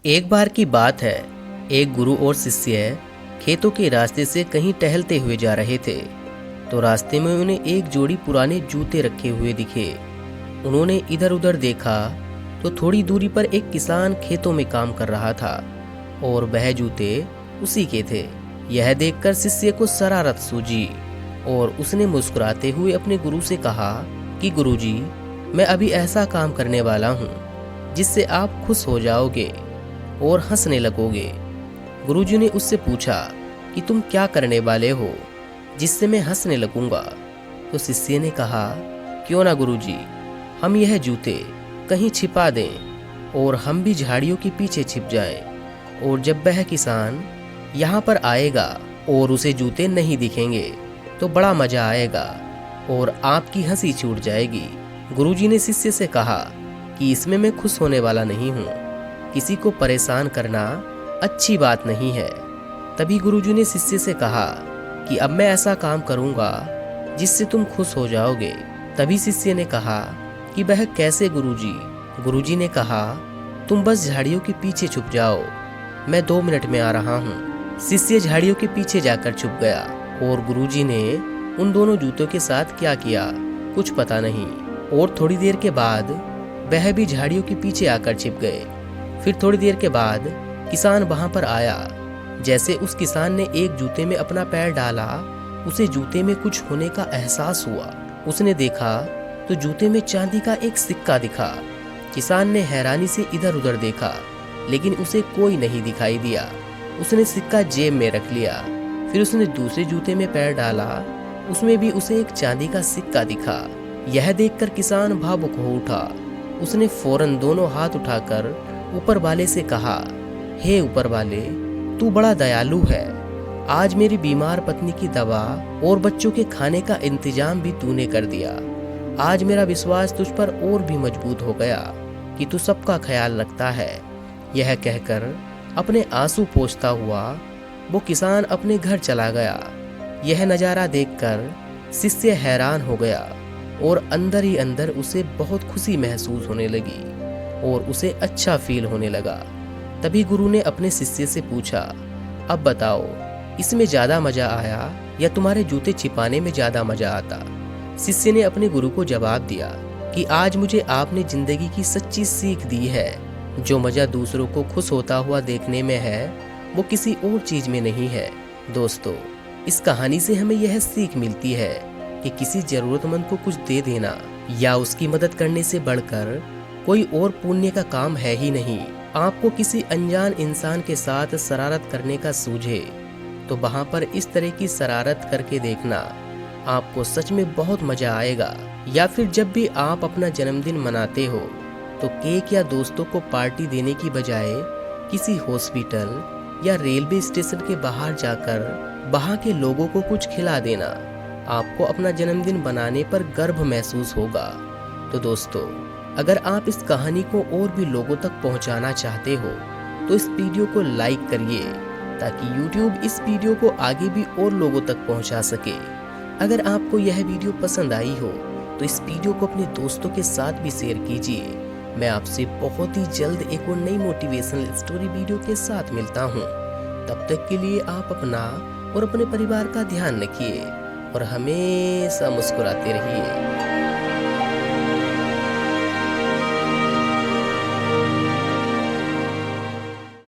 एक बार की बात है, एक गुरु और शिष्य खेतों के रास्ते से कहीं टहलते हुए जा रहे थे। तो रास्ते में उन्हें एक जोड़ी पुराने जूते रखे हुए दिखे। उन्होंने इधर उधर देखा तो थोड़ी दूरी पर एक किसान खेतों में काम कर रहा था और वह जूते उसी के थे। यह देखकर शिष्य को शरारत सूझी और उसने मुस्कुराते हुए अपने गुरु से कहा कि गुरुजी, मैं अभी ऐसा काम करने वाला हूँ जिससे आप खुश हो जाओगे और हंसने लगोगे। गुरुजी ने उससे पूछा कि तुम क्या करने वाले हो जिससे मैं हंसने लगूंगा। तो शिष्य ने कहा, क्यों ना गुरुजी, हम यह जूते कहीं छिपा दें और हम भी झाड़ियों के पीछे छिप जाएं, और जब वह किसान यहाँ पर आएगा और उसे जूते नहीं दिखेंगे तो बड़ा मजा आएगा और आपकी हंसी छूट जाएगी। गुरुजी ने शिष्य से कहा कि इसमें मैं खुश होने वाला नहीं हूँ, किसी को परेशान करना अच्छी बात नहीं है। तभी गुरुजी ने शिष्य से कहा कि अब मैं ऐसा काम करूँगा जिससे तुम खुश हो जाओगे। तभी शिष्य ने कहा कि वह कैसे गुरुजी? गुरुजी ने कहा, तुम बस झाड़ियों के पीछे छुप जाओ, मैं 2 मिनट में आ रहा हूँ। शिष्य झाड़ियों के पीछे जाकर छुप गया और गुरुजी ने उन दोनों जूतों के साथ क्या किया कुछ पता नहीं। और थोड़ी देर के बाद वह भी झाड़ियों के पीछे आकर छिप गए। फिर थोड़ी देर के बाद किसान वहां पर आया। जैसे उस किसान ने एक जूते में अपना पैर डाला, उसे जूते में कुछ होने का एहसास हुआ। उसने देखा तो जूते में चांदी का एक सिक्का दिखा। किसान ने हैरानी से इधर उधर देखा, लेकिन उसे कोई नहीं दिखाई दिया। उसने सिक्का जेब में रख लिया। फिर उसने दूसरे जूते में पैर डाला, उसमें भी उसे एक चांदी का सिक्का दिखा। यह देखकर किसान भावुक हो उठा। उसने फौरन दोनों हाथ उठाकर ऊपर वाले से कहा, हे ऊपर वाले, तू बड़ा दयालु है। आज मेरी बीमार पत्नी की दवा और बच्चों के खाने का इंतजाम भी तूने कर दिया। आज मेरा विश्वास तुझ पर और भी मजबूत हो गया कि तू सबका ख्याल रखता है। यह कहकर अपने आंसू पोंछता हुआ वो किसान अपने घर चला गया। यह नज़ारा देखकर शिष्य हैरान हो गया और अंदर ही अंदर उसे बहुत खुशी महसूस होने लगी और उसे अच्छा फील होने लगा। तभी गुरु ने अपने शिष्य से पूछा, अब बताओ, इसमें ज़्यादा मज़ा आया या तुम्हारे जूते छिपाने में ज़्यादा मज़ा आता? शिष्य ने अपने गुरु को जवाब दिया कि आज मुझे आपने ज़िंदगी की सच्ची सीख दी है। जो मज़ा दूसरों को खुश होता हुआ देखने में है, वो किसी और चीज़ में नहीं है। दोस्तों, इस कहानी से हमें यह सीख मिलती है कि किसी ज़रूरतमंद को कुछ दे देना या उसकी मदद करने से बढ़कर कोई और पुण्य का काम है ही नहीं। आपको किसी अनजान इंसान के साथ शरारत करने का सूझे तो वहाँ पर इस तरह की शरारत करके देखना, आपको सच में बहुत मजा आएगा। या फिर जब भी आप अपना जन्मदिन मनाते हो तो केक या दोस्तों को पार्टी देने की बजाय किसी हॉस्पिटल या रेलवे स्टेशन के बाहर जाकर वहाँ के लोगों को कुछ खिला देना। आपको अपना जन्मदिन बनाने पर गर्व महसूस होगा। तो दोस्तों, अगर आप इस कहानी को और भी लोगों तक पहुंचाना चाहते हो तो इस वीडियो को लाइक करिए ताकि YouTube इस वीडियो को आगे भी और लोगों तक पहुंचा सके। अगर आपको यह वीडियो पसंद आई हो तो इस वीडियो को अपने दोस्तों के साथ भी शेयर कीजिए। मैं आपसे बहुत ही जल्द एक और नई मोटिवेशनल स्टोरी वीडियो के साथ मिलता हूँ। तब तक के लिए आप अपना और अपने परिवार का ध्यान रखिए और हमेशा मुस्कुराते रहिए।